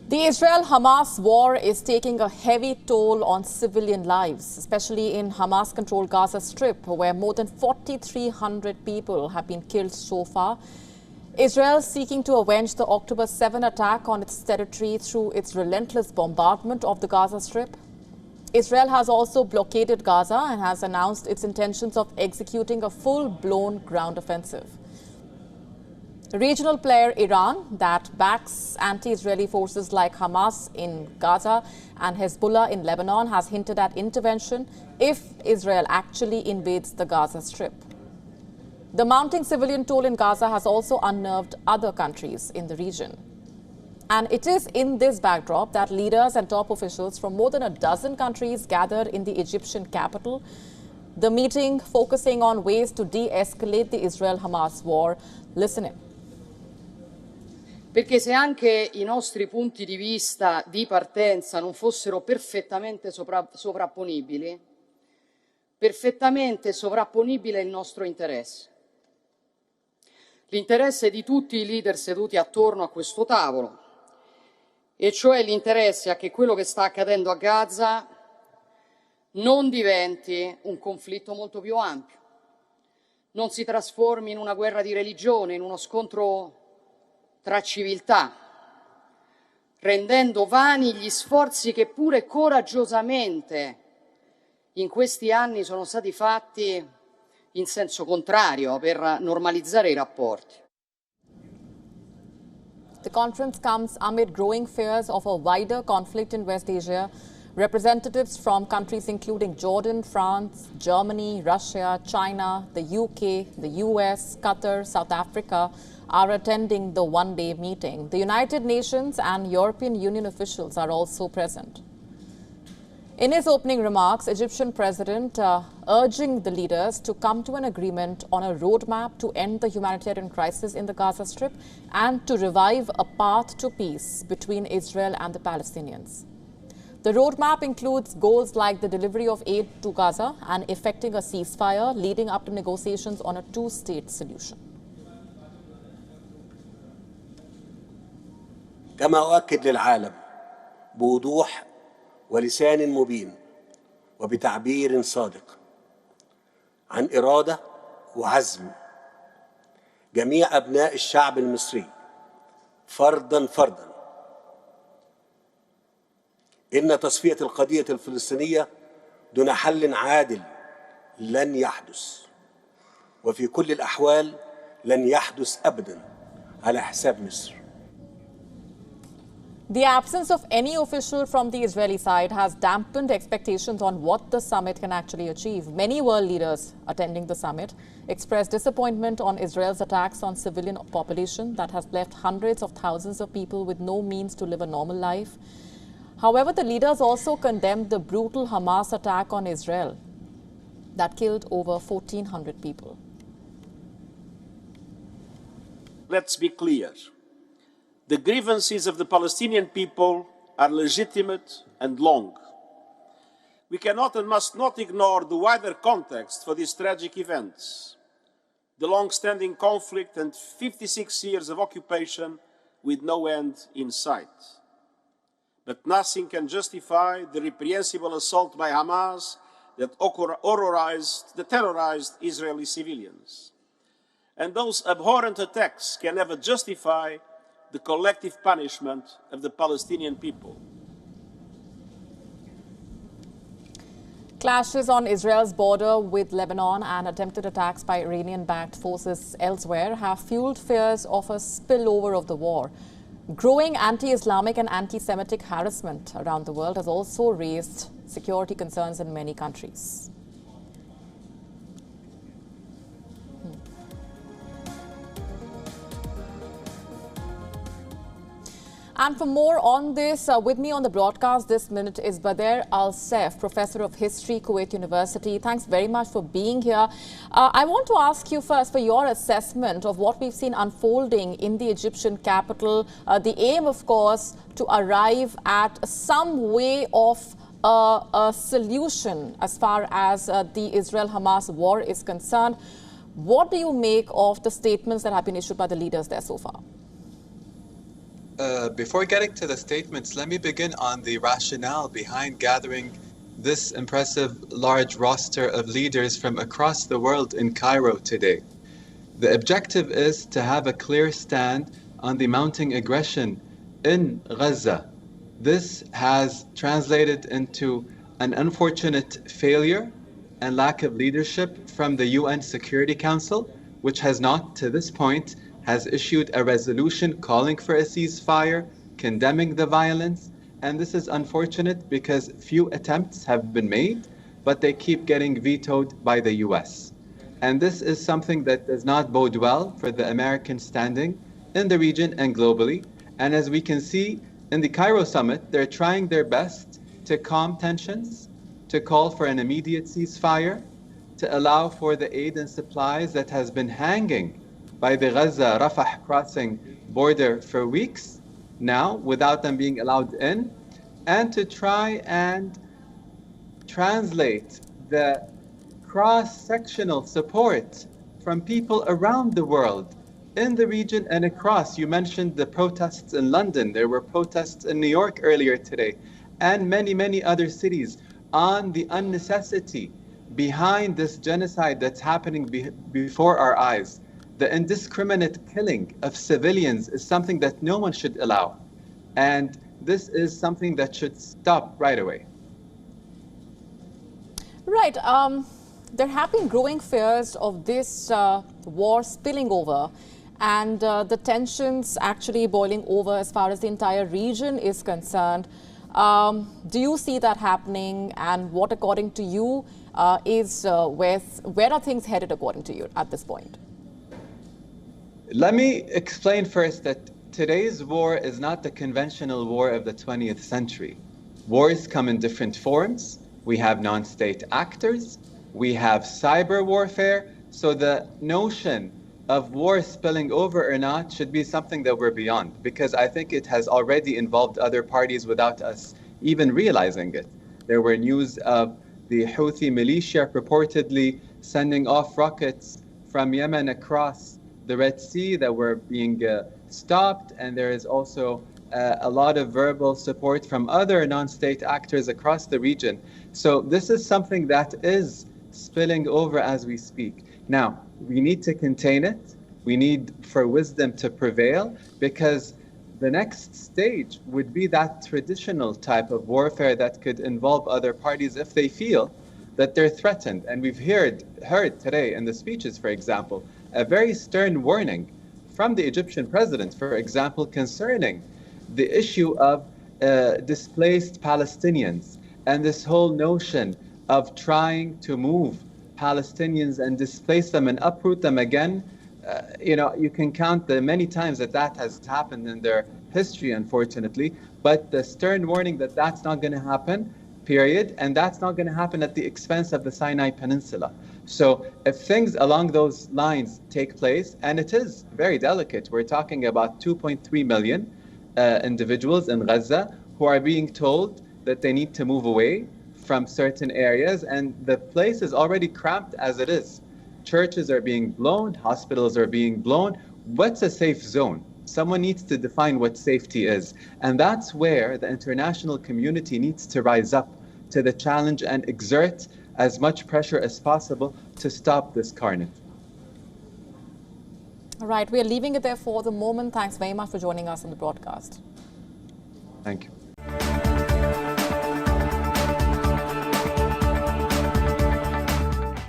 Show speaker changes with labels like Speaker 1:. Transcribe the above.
Speaker 1: The Israel-Hamas war is taking a heavy toll on civilian lives, especially in Hamas-controlled Gaza Strip, where more than 4,300 people have been killed so far. Israel seeking to avenge the October 7 attack on its territory through its relentless bombardment of the Gaza Strip. Israel has also blockaded Gaza and has announced its intentions of executing a full-blown ground offensive. Regional player Iran, that backs anti-Israeli forces like Hamas in Gaza and Hezbollah in Lebanon, has hinted at intervention if Israel actually invades the Gaza Strip. The mounting civilian toll in Gaza has also unnerved other countries in the region. And it is in this backdrop that leaders and top officials from more than a dozen countries gathered in the Egyptian capital. The meeting focusing on ways to de-escalate the Israel-Hamas war. Listen in.
Speaker 2: Perché se anche i nostri punti di vista di partenza non fossero perfettamente sovrapponibili, perfettamente sovrapponibile è il nostro interesse. L'interesse di tutti i leader seduti attorno a questo tavolo, e cioè l'interesse a che quello che sta accadendo a Gaza non diventi un conflitto molto più ampio, non si trasformi in una guerra di religione, in uno scontro tra civiltà, rendendo vani gli sforzi che pure coraggiosamente in questi anni sono stati fatti in senso contrario per normalizzare I rapporti.
Speaker 1: The conference comes amid growing fears of a wider conflict in West Asia. Representatives from countries including Jordan, France, Germany, Russia, China, the UK, the US, Qatar, South Africa are attending the one-day meeting. The United Nations and European Union officials are also present. In his opening remarks, Egyptian President urging the leaders to come to an agreement on a roadmap to end the humanitarian crisis in the Gaza Strip and to revive a path to peace between Israel and the Palestinians. The roadmap includes goals like the delivery of aid to Gaza and effecting a ceasefire, leading up to negotiations on a two-state solution.
Speaker 3: كما أؤكد للعالم بوضوح ولسان مبين وبتعبير صادق عن إرادة وعزم جميع أبناء الشعب المصري فردا إن تصفية القضية الفلسطينية دون حل عادل لن يحدث، وفي كل الأحوال لن يحدث أبدا على حساب مصر.
Speaker 1: The absence of any official from the Israeli side has dampened expectations on what the summit can actually achieve. Many world leaders attending the summit expressed disappointment on Israel's attacks on civilian population that has left hundreds of thousands of people with no means to live a normal life. However, the leaders also condemned the brutal Hamas attack on Israel that killed over 1,400 people.
Speaker 4: Let's be clear. The grievances of the Palestinian people are legitimate and long. We cannot and must not ignore the wider context for these tragic events. The long-standing conflict and 56 years of occupation with no end in sight. But nothing can justify the reprehensible assault by Hamas that terrorized Israeli civilians. And those abhorrent attacks can never justify the collective punishment of the Palestinian people.
Speaker 1: Clashes on Israel's border with Lebanon and attempted attacks by Iranian-backed forces elsewhere have fueled fears of a spillover of the war. Growing anti-Islamic and anti-Semitic harassment around the world has also raised security concerns in many countries. And for more on this, with me on the broadcast this minute is Bader Al-Saif, Professor of History, Kuwait University. Thanks very much for being here. I want to ask you first for your assessment of what we've seen unfolding in the Egyptian capital. The aim, of course, to arrive at some way of a solution as far as the Israel-Hamas war is concerned. What do you make of the statements that have been issued by the leaders there so far?
Speaker 5: Before getting to the statements, let me begin on the rationale behind gathering this impressive large roster of leaders from across the world in Cairo today. The objective is to have a clear stand on the mounting aggression in Gaza. This has translated into an unfortunate failure and lack of leadership from the UN Security Council, which has not, to this point, has issued a resolution calling for a ceasefire, condemning the violence. And this is unfortunate because few attempts have been made, but they keep getting vetoed by the US. And this is something that does not bode well for the American standing in the region and globally. And as we can see in the Cairo summit, they're trying their best to calm tensions, to call for an immediate ceasefire, to allow for the aid and supplies that has been hanging by the Gaza-Rafah crossing border for weeks now without them being allowed in, and to try and translate the cross-sectional support from people around the world in the region and across. You mentioned the protests in London. There were protests in New York earlier today, and many, many other cities on the unnecessity behind this genocide that's happening before our eyes. The indiscriminate killing of civilians is something that no one should allow. And this is something that should stop right away.
Speaker 1: Right. There have been growing fears of this war spilling over and the tensions actually boiling over as far as the entire region is concerned. Do you see that happening? And what, according to you, where are things headed according to you at this point?
Speaker 5: Let me explain first that today's war is not the conventional war of the 20th century. Wars come in different forms. We have non-state actors. We have cyber warfare. So the notion of war spilling over or not should be something that we're beyond, because I think it has already involved other parties without us even realizing it. There were news of the Houthi militia purportedly sending off rockets from Yemen across the Red Sea that were being stopped, and there is also a lot of verbal support from other non-state actors across the region. So this is something that is spilling over as we speak. Now, we need to contain it. We need for wisdom to prevail, because the next stage would be that traditional type of warfare that could involve other parties if they feel that they're threatened. And we've heard today in the speeches, for example, a very stern warning from the Egyptian president, for example, concerning the issue of displaced Palestinians and this whole notion of trying to move Palestinians and displace them and uproot them again. You can count the many times that has happened in their history, unfortunately, but the stern warning that that's not going to happen, period, and that's not going to happen at the expense of the Sinai Peninsula. So if things along those lines take place, and it is very delicate, we're talking about 2.3 million individuals in Gaza who are being told that they need to move away from certain areas, and the place is already cramped as it is. Churches are being blown, hospitals are being blown. What's a safe zone? Someone needs to define what safety is. And that's where the international community needs to rise up to the challenge and exert as much pressure as possible to stop this carnage.
Speaker 1: All right, we are leaving it there for the moment. Thanks very much for joining us on the broadcast.
Speaker 5: Thank you.